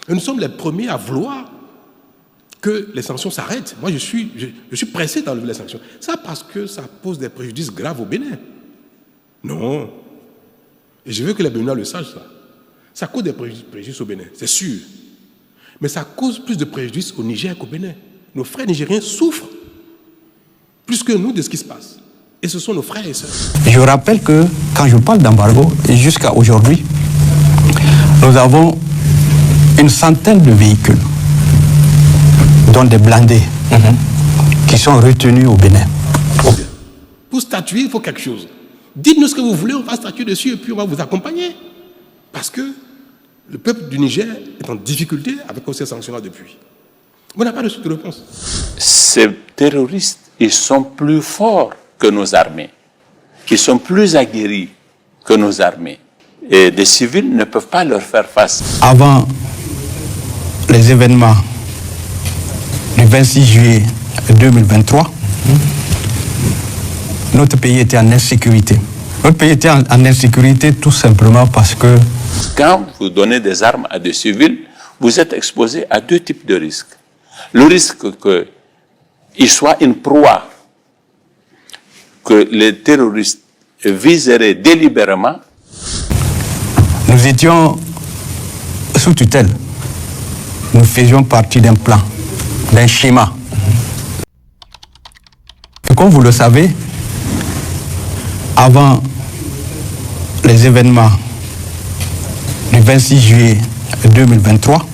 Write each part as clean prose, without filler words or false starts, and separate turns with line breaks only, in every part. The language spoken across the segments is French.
Et nous sommes les premiers à vouloir que les sanctions s'arrêtent. Moi, je suis pressé d'enlever les sanctions. Ça parce que ça pose des préjudices graves au Bénin. Non. Et je veux que les Béninois le sachent, ça. Ça cause des préjudices au Bénin, c'est sûr. Mais ça cause plus de préjudices au Niger qu'au Bénin. Nos frères nigériens souffrent plus que nous de ce qui se passe. Et ce sont nos frères et sœurs.
Je rappelle que quand je parle d'embargo, jusqu'à aujourd'hui, nous avons une centaine de véhicules, dont des blindés, qui sont retenus au Bénin.
Pour statuer, il faut quelque chose. Dites-nous ce que vous voulez, on va statuer dessus et puis on va vous accompagner. Parce que le peuple du Niger est en difficulté avec ces sanctions-là depuis. On n'a pas reçu de réponse.
Ces terroristes, ils sont plus forts que nos armées. Ils sont plus aguerris que nos armées. Et des civils ne peuvent pas leur faire face.
Avant les événements du 26 juillet 2023, notre pays était en insécurité. Notre pays était en insécurité tout simplement parce que...
Quand vous donnez des armes à des civils, vous êtes exposé à deux types de risques. Le risque qu'il soit une proie, que les terroristes viseraient délibérément.
Nous étions sous tutelle. Nous faisions partie d'un plan, d'un schéma. Et comme vous le savez, avant les événements du 26 juillet 2023,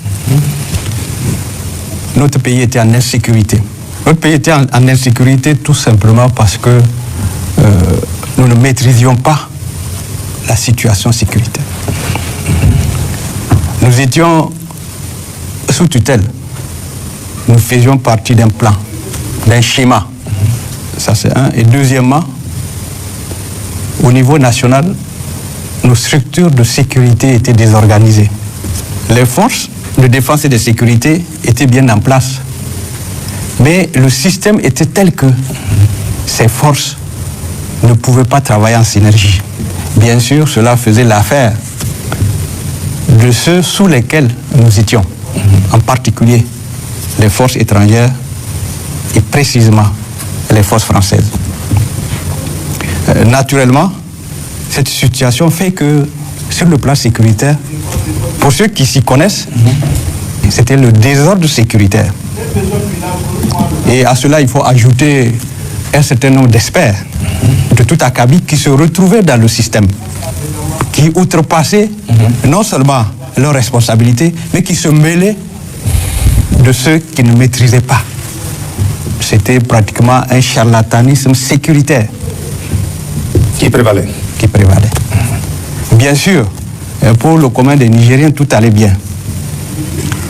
notre pays était en insécurité. Notre pays était en insécurité tout simplement parce que nous ne maîtrisions pas la situation sécuritaire. Nous étions sous tutelle. Nous faisions partie d'un plan, d'un schéma. Ça c'est un. Et deuxièmement, au niveau national, nos structures de sécurité étaient désorganisées. Les forces de défense et de sécurité étaient bien en place. Mais le système était tel que ces forces ne pouvaient pas travailler en synergie. Bien sûr, cela faisait l'affaire de ceux sous lesquels nous étions, en particulier les forces étrangères et précisément les forces françaises. Naturellement, cette situation fait que sur le plan sécuritaire, pour ceux qui s'y connaissent, c'était le désordre sécuritaire. Et à cela, il faut ajouter un certain nombre d'experts de tout acabit qui se retrouvaient dans le système, qui outrepassaient non seulement leurs responsabilités, mais qui se mêlaient de ceux qui ne maîtrisaient pas. C'était pratiquement un charlatanisme sécuritaire
qui prévalait.
Bien sûr, pour le commun des Nigériens, tout allait bien.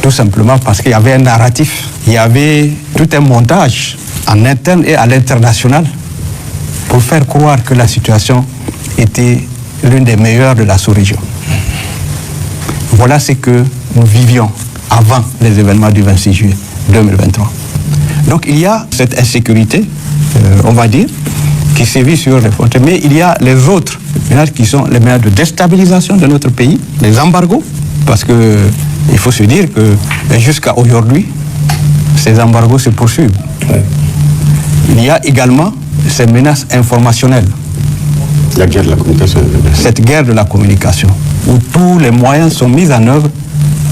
Tout simplement parce qu'il y avait un narratif, il y avait tout un montage en interne et à l'international pour faire croire que la situation était l'une des meilleures de la sous-région. Voilà ce que nous vivions avant les événements du 26 juillet 2023. Donc il y a cette insécurité, on va dire, qui sévit sur les frontières, mais il y a les autres menaces qui sont les menaces de déstabilisation de notre pays, les embargos, parce que il faut se dire que jusqu'à aujourd'hui, ces embargos se poursuivent. Il y a également ces menaces informationnelles.
La guerre de la communication.
Cette guerre de la communication, où tous les moyens sont mis en œuvre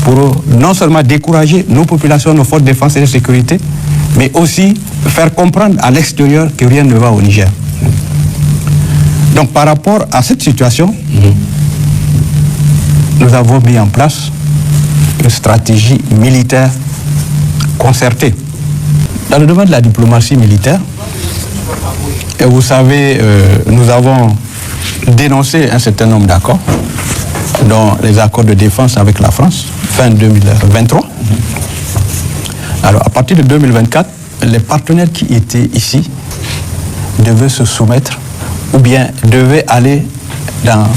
pour non seulement décourager nos populations, nos forces de défense et de sécurité, mais aussi faire comprendre à l'extérieur que rien ne va au Niger. Donc par rapport à cette situation, nous avons mis en place une stratégie militaire concertée. Dans le domaine de la diplomatie militaire, et vous savez, nous avons dénoncé un certain nombre d'accords, dont les accords de défense avec la France, fin 2023. Alors à partir de 2024, les partenaires qui étaient ici devaient se soumettre ou bien devaient aller dans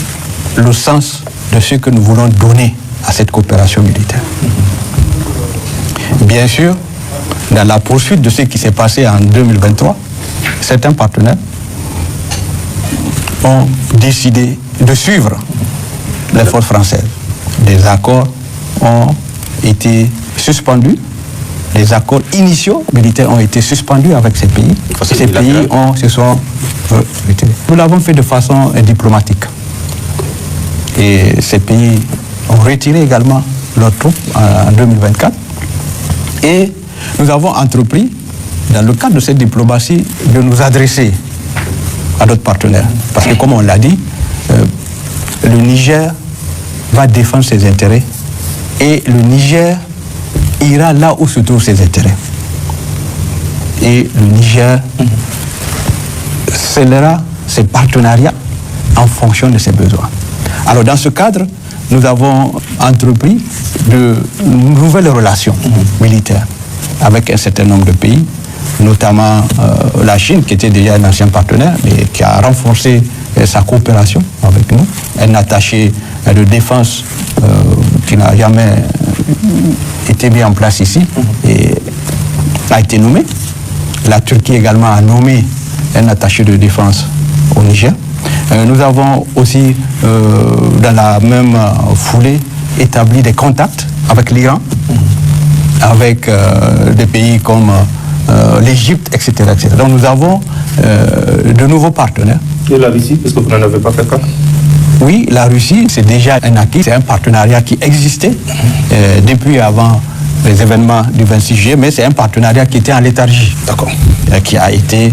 le sens de ce que nous voulons donner à cette coopération militaire. Bien sûr, dans la poursuite de ce qui s'est passé en 2023, certains partenaires ont décidé de suivre les forces françaises. Des accords ont été suspendu. Les accords initiaux militaires ont été suspendus avec ces pays. Et ces pays se sont retirés. Nous l'avons fait de façon diplomatique. Et ces pays ont retiré également leurs troupes en 2024. Et nous avons entrepris, dans le cadre de cette diplomatie, de nous adresser à d'autres partenaires. Parce que, comme on l'a dit, le Niger va défendre ses intérêts et le Niger ira là où se trouvent ses intérêts. Et le Niger scellera ses partenariats en fonction de ses besoins. Alors, dans ce cadre, nous avons entrepris de nouvelles relations militaires avec un certain nombre de pays, notamment la Chine, qui était déjà un ancien partenaire, mais qui a renforcé sa coopération avec nous. Un attaché de défense qui n'a jamais été mis en place ici et a été nommé. La Turquie également a nommé un attaché de défense au Niger. Nous avons aussi, dans la même foulée, établi des contacts avec l'Iran, avec des pays comme l'Égypte, etc., etc. Donc nous avons de nouveaux partenaires.
Et la Russie, parce que vous n'en avez pas fait cas?
Oui, la Russie, c'est déjà un acquis, c'est un partenariat qui existait depuis avant les événements du 26 juillet, mais c'est un partenariat qui était en léthargie.
D'accord.
Qui a été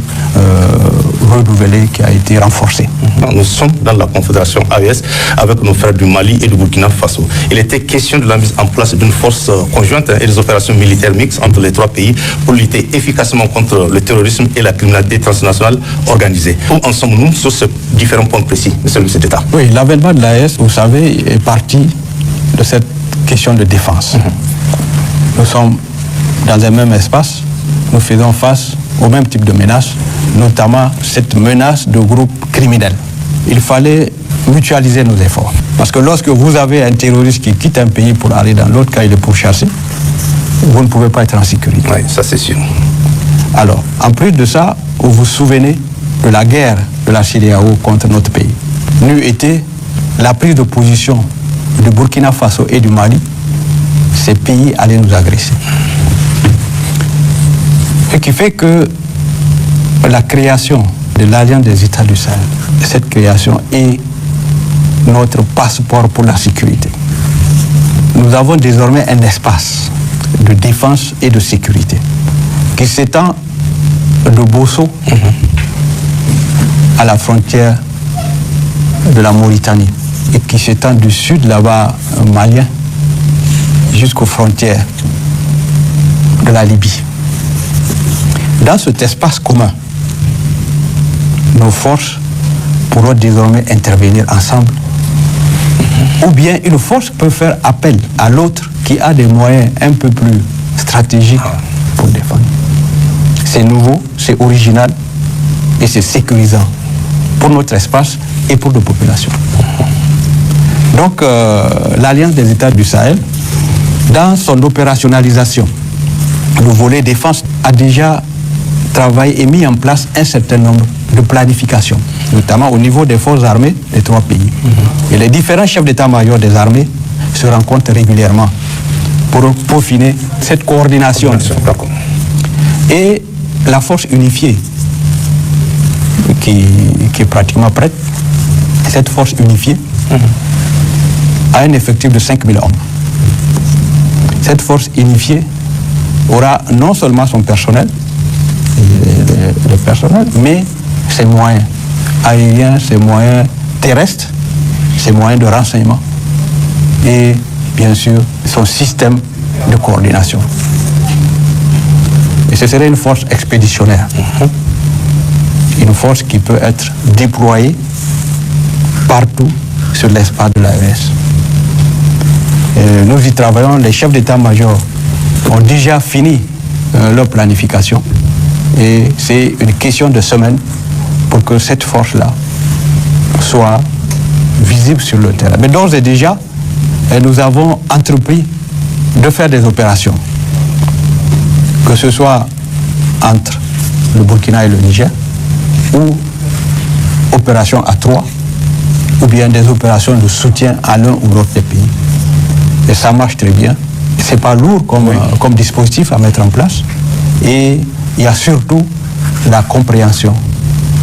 renouvelé, qui a été renforcé.
Nous sommes dans la Confédération AES avec nos frères du Mali et du Burkina Faso. Il était question de la mise en place d'une force conjointe et des opérations militaires mixtes entre les trois pays pour lutter efficacement contre le terrorisme et la criminalité transnationale organisée. Où en sommes-nous sur ces différents points précis, monsieur le ministre d'État?
Oui, l'avènement de l'AES, vous savez, est parti de cette question de défense. Nous sommes dans un même espace, nous faisons face au même type de menaces, notamment cette menace de groupes criminels. Il fallait mutualiser nos efforts. Parce que lorsque vous avez un terroriste qui quitte un pays pour aller dans l'autre, quand il est pourchassé, vous ne pouvez pas être en sécurité.
Oui, ça c'est sûr.
Alors, en plus de ça, vous vous souvenez de la guerre de la CEDEAO contre notre pays. N'eût été la prise de position du Burkina Faso et du Mali, ces pays allaient nous agresser. Ce qui fait que la création de l'Alliance des États du Sahel, cette création est notre passeport pour la sécurité. Nous avons désormais un espace de défense et de sécurité qui s'étend de Bosso à la frontière de la Mauritanie et qui s'étend du sud là-bas malien jusqu'aux frontières de la Libye. Dans cet espace commun, nos forces pourront désormais intervenir ensemble. Ou bien une force peut faire appel à l'autre qui a des moyens un peu plus stratégiques pour défendre. C'est nouveau, c'est original et c'est sécurisant pour notre espace et pour nos populations. Donc l'Alliance des États du Sahel, dans son opérationnalisation, le volet défense a déjà travaillé et mis en place un certain nombre de planifications, notamment au niveau des forces armées des trois pays. Et les différents chefs d'état-major des armées se rencontrent régulièrement pour peaufiner cette coordination. Et la force unifiée, qui est pratiquement prête, cette force unifiée a un effectif de 5000 hommes. Cette force unifiée aura non seulement son personnel, le personnel, mais ses moyens aériens, ses moyens terrestres, ses moyens de renseignement et bien sûr son système de coordination. Et ce serait une force expéditionnaire, une force qui peut être déployée partout sur l'espace de l'AES. Nous y travaillons, les chefs d'état-major ont déjà fini leur planification et c'est une question de semaine pour que cette force-là soit visible sur le terrain. Mais d'ores et déjà, nous avons entrepris de faire des opérations, que ce soit entre le Burkina et le Niger, ou opérations à trois, ou bien des opérations de soutien à l'un ou l'autre des pays. Et ça marche très bien. C'est pas lourd comme dispositif à mettre en place. Et il y a surtout la compréhension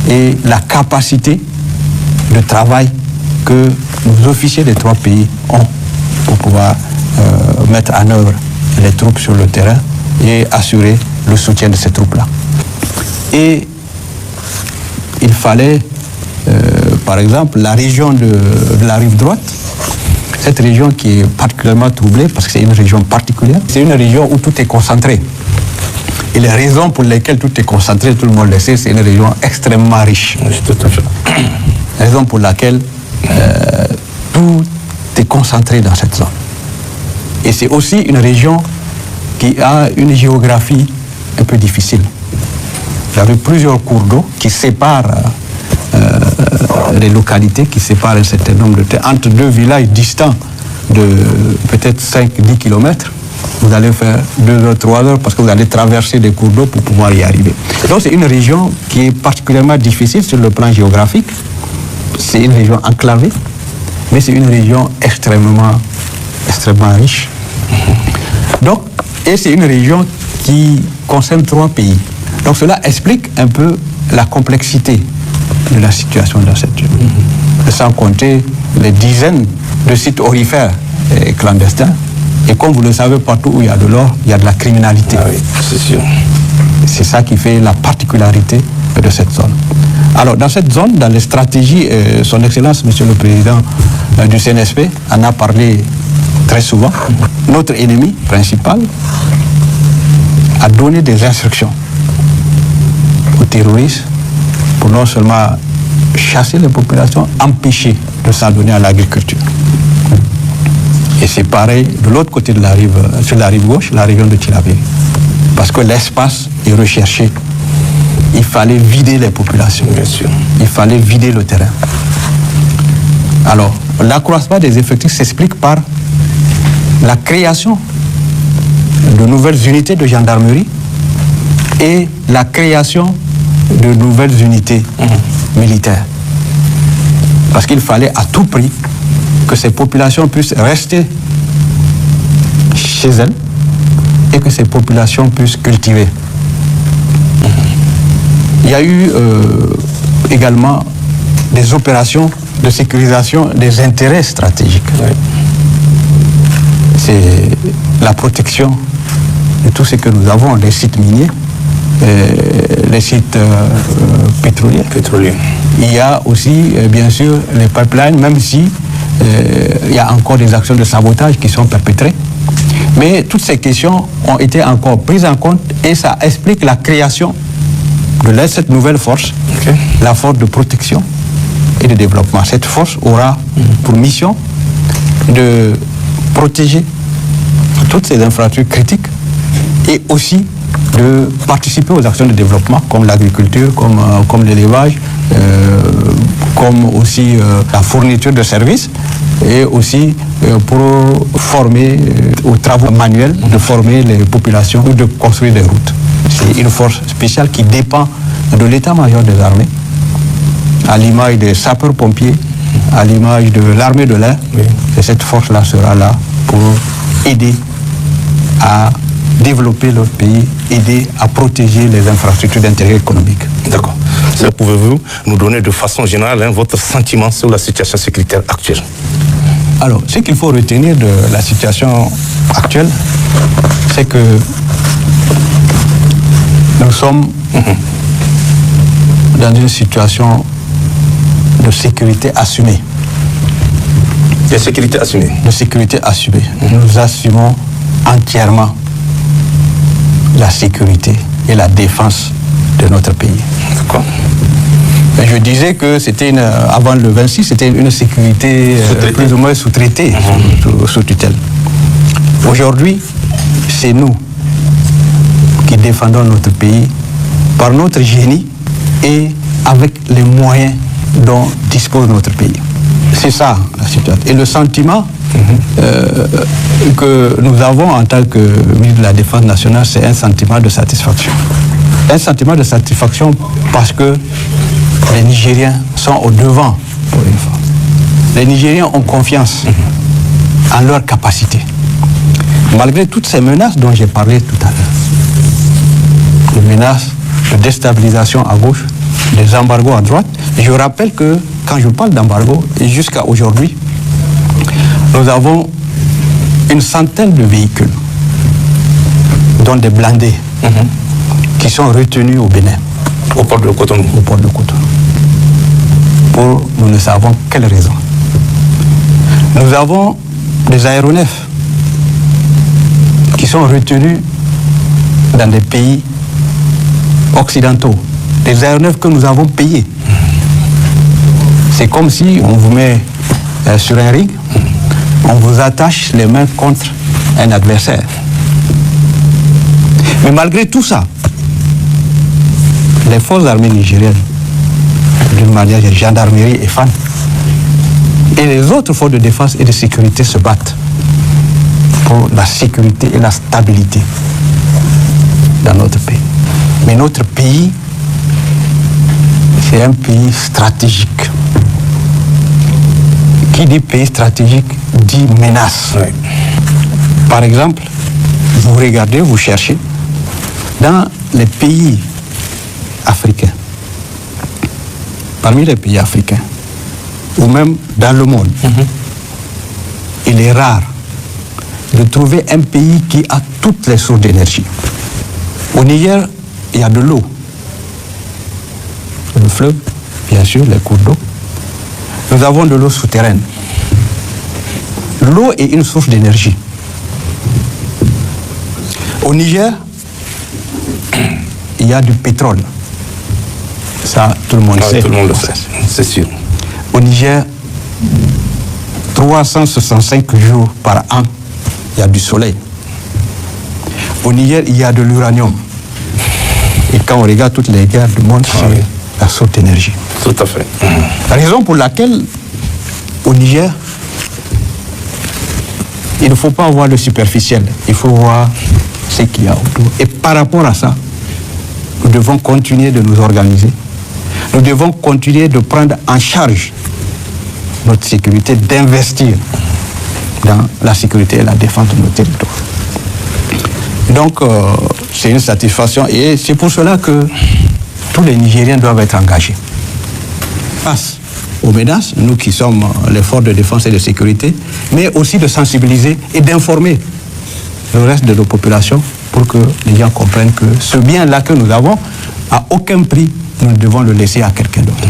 et la capacité de travail que nos officiers des 3 pays ont pour pouvoir mettre en œuvre les troupes sur le terrain et assurer le soutien de ces troupes-là. Et il fallait, par exemple, la région de la rive droite, cette région qui est particulièrement troublée parce que c'est une région particulière, c'est une région où tout est concentré. Et les raisons pour lesquelles tout est concentré, tout le monde le sait, c'est une région extrêmement riche. Raison pour laquelle tout est concentré dans cette zone. Et c'est aussi une région qui a une géographie un peu difficile. Vous avez plusieurs cours d'eau qui séparent les localités, qui séparent un certain nombre de terres. Entre 2 villages distants de peut-être 5-10 km, vous allez faire 2 heures, 3 heures parce que vous allez traverser des cours d'eau pour pouvoir y arriver. Donc c'est une région qui est particulièrement difficile sur le plan géographique. C'est une région enclavée, mais c'est une région extrêmement riche. Donc, et c'est une région qui concerne 3 pays. Donc cela explique un peu la complexité de la situation dans cette région. Sans compter les dizaines de sites aurifères et clandestins. Et comme vous le savez, partout où il y a de l'or, il y a de la criminalité.
Ah oui, c'est sûr.
C'est ça qui fait la particularité de cette zone. Alors, dans cette zone, dans les stratégies, son Excellence, Monsieur le Président du CNSP, en a parlé très souvent. Notre ennemi principal a donné des instructions aux terroristes pour non seulement chasser les populations, empêcher de s'adonner à l'agriculture. Et c'est pareil de l'autre côté de la rive, sur la rive gauche, la région de Tillabéri. Parce que l'espace est recherché. Il fallait vider les populations.
Bien sûr.
Il fallait vider le terrain. Alors, l'accroissement des effectifs s'explique par la création de nouvelles unités de gendarmerie et la création de nouvelles unités militaires. Parce qu'il fallait à tout prix que ces populations puissent rester chez elles et que ces populations puissent cultiver. Il y a eu également des opérations de sécurisation des intérêts stratégiques.
Oui.
C'est la protection de tout ce que nous avons, les sites miniers, les sites pétroliers. Il y a aussi, bien sûr, les pipelines, même si il y a encore des actions de sabotage qui sont perpétrées. Mais toutes ces questions ont été encore prises en compte et ça explique la création de cette nouvelle force, la force de protection et de développement. Cette force aura pour mission de protéger toutes ces infrastructures critiques et aussi de participer aux actions de développement comme l'agriculture, comme l'élevage, comme aussi la fourniture de services et aussi pour former aux travaux manuels, de former les populations ou de construire des routes. C'est une force spéciale qui dépend de l'état-major des armées, à l'image des sapeurs-pompiers, à l'image de l'armée de l'air. Oui. Et cette force-là sera là pour aider à développer notre pays, aider à protéger les infrastructures d'intérêt économique.
D'accord. Pouvez-vous nous donner de façon générale votre sentiment sur la situation sécuritaire actuelle?
Alors, ce qu'il faut retenir de la situation actuelle, c'est que nous sommes dans une situation de sécurité assumée.
De sécurité assumée.
De sécurité assumée. Nous assumons entièrement la sécurité et la défense de notre pays.
D'accord.
Je disais que c'était avant le 26, c'était une sécurité plus ou moins sous-traitée, sous tutelle. Aujourd'hui, c'est nous qui défendons notre pays par notre génie et avec les moyens dont dispose notre pays. C'est ça la situation. Et le sentiment que nous avons en tant que ministre de la Défense nationale, c'est un sentiment de satisfaction. Un sentiment de satisfaction parce que les Nigériens sont au devant pour une fois. Les Nigériens ont confiance en leur capacité. malgré toutes ces menaces dont j'ai parlé tout à l'heure, les menaces de déstabilisation à gauche, des embargos à droite, je rappelle que quand je parle d'embargo, jusqu'à aujourd'hui, nous avons une centaine de véhicules, dont des blindés, qui sont retenus au Bénin.
Au port de Cotonou.
Au port de Cotonou. Pour nous ne savons quelle raison. Nous avons des aéronefs qui sont retenus dans des pays occidentaux. Des aéronefs que nous avons payés. C'est comme si on vous met sur un ring, on vous attache les mains contre un adversaire. Mais malgré tout ça, les forces armées nigériennes, d'une manière, les gendarmerie et FAN, et les autres forces de défense et de sécurité se battent pour la sécurité et la stabilité dans notre pays. Mais notre pays, c'est un pays stratégique. Qui dit pays stratégique dit menace.
Oui.
Par exemple, vous regardez, vous cherchez, dans les pays africains, parmi les pays africains, ou même dans le monde, il est rare de trouver un pays qui a toutes les sources d'énergie. Au Niger, il y a de l'eau. Le fleuve, bien sûr, les cours d'eau. Nous avons de l'eau souterraine. L'eau est une source d'énergie. Au Niger, il y a du pétrole. Ça, tout le monde sait.
Tout le monde le sait, c'est sûr.
Au Niger, 365 jours par an, il y a du soleil. Au Niger, il y a de l'uranium. Et quand on regarde toutes les guerres du monde, c'est la source d'énergie.
Tout à fait.
Raison pour laquelle, au Niger, il ne faut pas voir le superficiel, il faut voir ce qu'il y a autour. Et par rapport à ça, nous devons continuer de nous organiser. Nous devons continuer de prendre en charge notre sécurité, d'investir dans la sécurité et la défense de nos territoires. Donc, c'est une satisfaction et c'est pour cela que tous les Nigériens doivent être engagés. Face aux menaces, nous qui sommes les forces de défense et de sécurité, mais aussi de sensibiliser et d'informer le reste de nos populations pour que les gens comprennent que ce bien-là que nous avons, à aucun prix, nous devons le laisser à quelqu'un d'autre.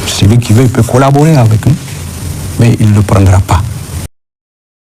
Celui qui veut, il peut collaborer avec nous, mais il ne le prendra pas.